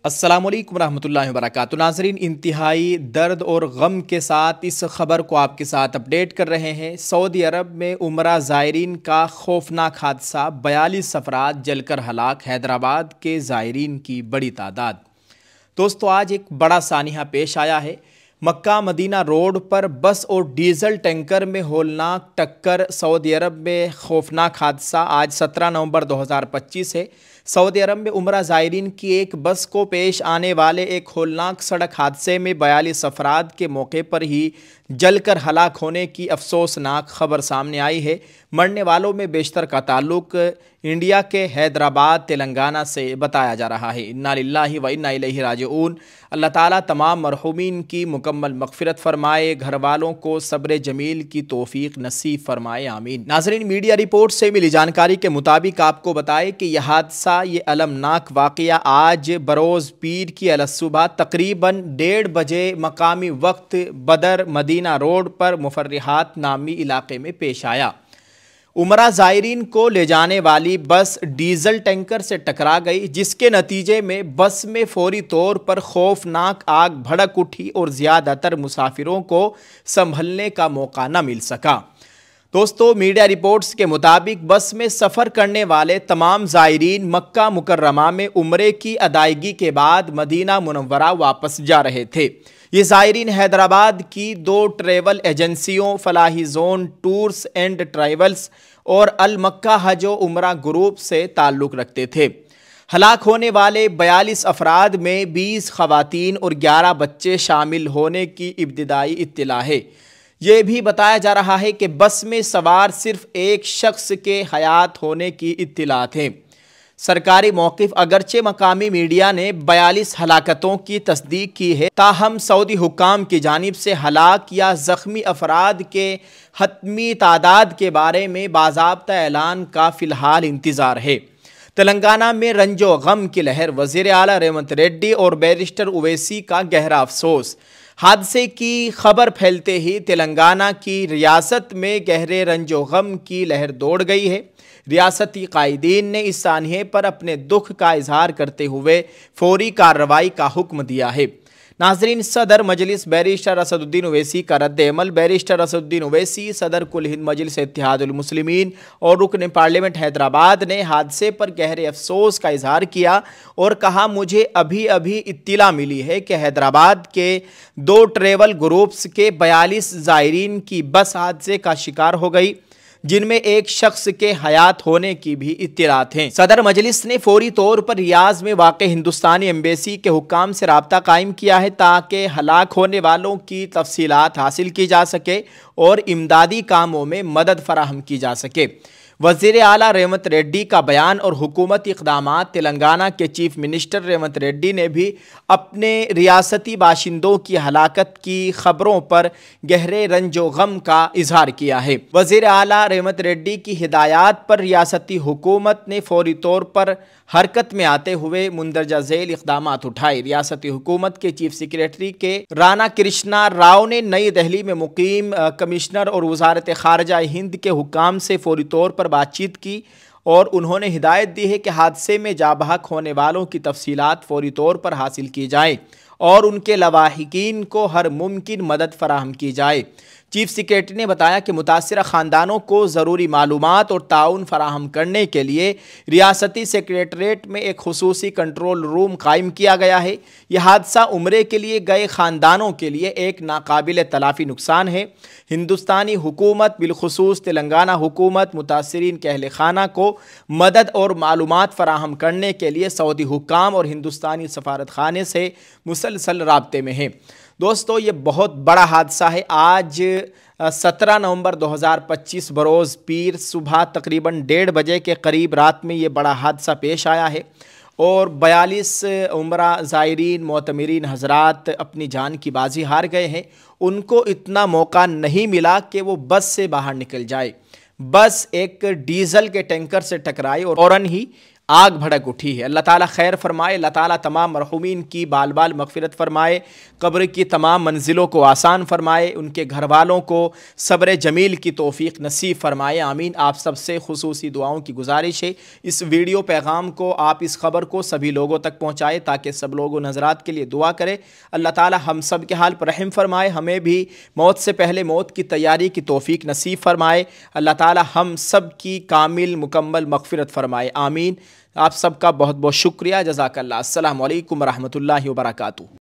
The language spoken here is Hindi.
अस्सलामुअलैकुम रहमतुल्लाहि व बरकातुहू। नाज़रीन, इंतहाई दर्द और गम के साथ इस खबर को आपके साथ अपडेट कर रहे हैं। सऊदी अरब में उम्रा ज़ायरीन का खौफनाक हादसा, 42 अफराद जलकर हलाक, हैदराबाद के ज़ायरीन की बड़ी तादाद। दोस्तों, आज एक बड़ा सानिया पेश आया है। मक्का मदीना रोड पर बस और डीजल टैंकर में होलनाक टक्कर। सऊदी अरब में खौफनाक हादसा आज 17 नवंबर 2025 है। सऊदी अरब में उम्रा ज़ायरीन की एक बस को पेश आने वाले एक होलनाक सड़क हादसे में 42 अफराद के मौके पर ही जलकर हलाक होने की अफसोसनाक खबर सामने आई है। मरने वालों में बेशतर का ताल्लुक इंडिया के हैदराबाद तेलंगाना से बताया जा रहा है। इन्ना लिल्लाहि व इन्ना इलैहि राजिऊन। अल्लाह ताला तमाम मरहूमीन की मुकम्मल मग़फ़िरत फ़रमाए, घर वालों को सब्र जमील की तौफ़ीक़ नसीब फ़रमाए, आमीन। नाज़रीन, मीडिया रिपोर्ट से मिली जानकारी के मुताबिक आपको बताएं कि यह हादसा, ये अलमनाक वाक़या आज बरोज़ पीर की अलसुबह तकरीबन 1:30 बजे मकामी वक्त बदर मदीना रोड पर मुफर्रिहात नामी इलाके में पेश आया। उमरा ज़ायरीन को ले जाने वाली बस डीजल टैंकर से टकरा गई, जिसके नतीजे में बस में फौरी तौर पर खौफनाक आग भड़क उठी और ज़्यादातर मुसाफिरों को संभलने का मौका न मिल सका। दोस्तों, मीडिया रिपोर्ट्स के मुताबिक बस में सफ़र करने वाले तमाम ज़ायरीन मक्का मुकर्रमा में उम्रे की अदायगी के बाद मदीना मुनव्वरा वापस जा रहे थे। ये ज़ायरीन हैदराबाद की 2 ट्रैवल एजेंसियों Falahi zone tours and travels और अल मक्का हज व उमरा ग्रुप से ताल्लुक़ रखते थे। हलाक होने वाले 42 अफराद में 20 ख़वातीन और 11 बच्चे शामिल होने की इब्तिदाई इत्तला है। ये भी बताया जा रहा है कि बस में सवार सिर्फ एक शख्स के हयात होने की इत्तलात है। सरकारी मौक़िफ़ अगरचे मकामी मीडिया ने 42 हलाकतों की तस्दीक की है, ताहम सऊदी हुक्काम की जानिब से हलाक या ज़ख्मी अफराद के हतमी तादाद के बारे में बाज़ाब्ता ऐलान का फ़िलहाल इंतज़ार है। तेलंगाना में रंजो गम की लहर, वज़ीर आला रेवंत रेड्डी और बैरिस्टर उवैसी का गहरा अफसोस। हादसे की खबर फैलते ही तेलंगाना की रियासत में गहरे रंजो गम की लहर दौड़ गई है। रियासती कायदीन ने इस सानिये पर अपने दुख का इजहार करते हुए फौरी कार्रवाई का हुक्म दिया है। नाज़रीन, सदर मजलिस बैरिस्टर असदुद्दीन ओवैसी का रद्द-ए-अमल। बैरिस्टर असदुद्दीन ओवैसी सदर कुल हिंद मजलिस इत्तेहादुल मुस्लिमीन और रुकन पार्लियामेंट हैदराबाद ने हादसे पर गहरे अफसोस का इजहार किया और कहा, मुझे अभी अभी इत्तिला मिली है कि हैदराबाद के 2 ट्रैवल ग्रुप्स के 42 ज़ायरीन की बस हादसे का शिकार हो गई, जिनमें एक शख्स के हयात होने की भी इत्तलात हैं। सदर मजलिस ने फौरी तौर पर रियाज में वाक़े हिंदुस्तानी एम्बेसी के हुक्काम से राब्ता कायम किया है, ताकि हलाक होने वालों की तफसीलात हासिल की जा सके और इमदादी कामों में मदद फराहम की जा सके। वज़ीर आला रेवंत रेड्डी का बयान और हुकूमती इक़दामात। तेलंगाना के चीफ मिनिस्टर रेवंत रेड्डी ने भी अपने रियासती बाशिंदों की हलाकत की खबरों पर गहरे रंजो गम का इजहार किया है। वज़ीर आला रेवंत रेड्डी की हिदायत पर रियासती हुकूमत ने फौरी तौर पर हरकत में आते हुए मुंदरजा झेल इक़दामात उठाए। रियासती हुकूमत के चीफ सेक्रेटरी के राना कृष्णा राव ने नई दिल्ली में मुकीम कमिश्नर और वज़ारत ख़ारजा हिंद के हुक्काम से फौरी तौर पर बातचीत की और उन्होंने हिदायत दी है कि हादसे में जाबहक होने वालों की तफसीलात फौरी तौर पर हासिल की जाए और उनके लवाहिकीन को हर मुमकिन मदद फराहम की जाए। चीफ सेक्रेटरी ने बताया कि मुतासिरा ख़ानदानों को ज़रूरी मालूमात और ताउन फराहम करने के लिए रियासती सेक्रेटरेट में एक खुसूसी कंट्रोल रूम कायम किया गया है। यह हादसा उम्रे के लिए गए ख़ानदानों के लिए एक नाकाबिल तलाफ़ी नुकसान है। हिंदुस्तानी हुकूमत, बिलखुसूस तेलंगाना हुकूमत, मुतासिरीन के अहल खाना को मदद और मालूमात फराहम करने के लिए सऊदी हुक्काम और हिंदुस्तानी सफारत खाने से मुसलसल राब्ते में है। दोस्तों, ये बहुत बड़ा हादसा है। आज 17 नवंबर 2025 बरोज़ पीर सुबह तकरीबन 1:30 बजे के करीब रात में ये बड़ा हादसा पेश आया है और 42 उम्रा ज़ायरीन मोतमिरीन हज़रात अपनी जान की बाजी हार गए हैं। उनको इतना मौका नहीं मिला कि वो बस से बाहर निकल जाए। बस एक डीजल के टैंकर से टकराई और फ़ौरन ही आग भड़क उठी है। अल्लाह ताला खैर फरमाए, अल्लाह ताला तमाम मरहूमीन की बाल बाल मग़फ़िरत फ़रमाए, कब्र की तमाम मंजिलों को आसान फ़रमाए, उनके घर वालों को सब्र जमील की तौफ़ीक़ नसीब फ़रमाए, आमीन। आप सबसे खुसूसी दुआओं की गुजारिश है, इस वीडियो पैगाम को आप इस खबर को सभी लोगों तक पहुँचाएँ ताकि सब लोग नज़रात के लिए दुआ करें। अल्लाह ताला हम सब के हाल पर रहम फ़रमाए, हमें भी मौत से पहले मौत की तैयारी की तौफ़ीक़ नसीब फ़रमाए। अल्लाह ताला हम सब की कामिल मुकम्मल मग़फ़िरत फ़रमाए, आमीन। आप सबका बहुत बहुत शुक्रिया, जज़ाकल्लाह। अस्सलामु अलैकुम रहमतुल्लाहि व बरकातुहू।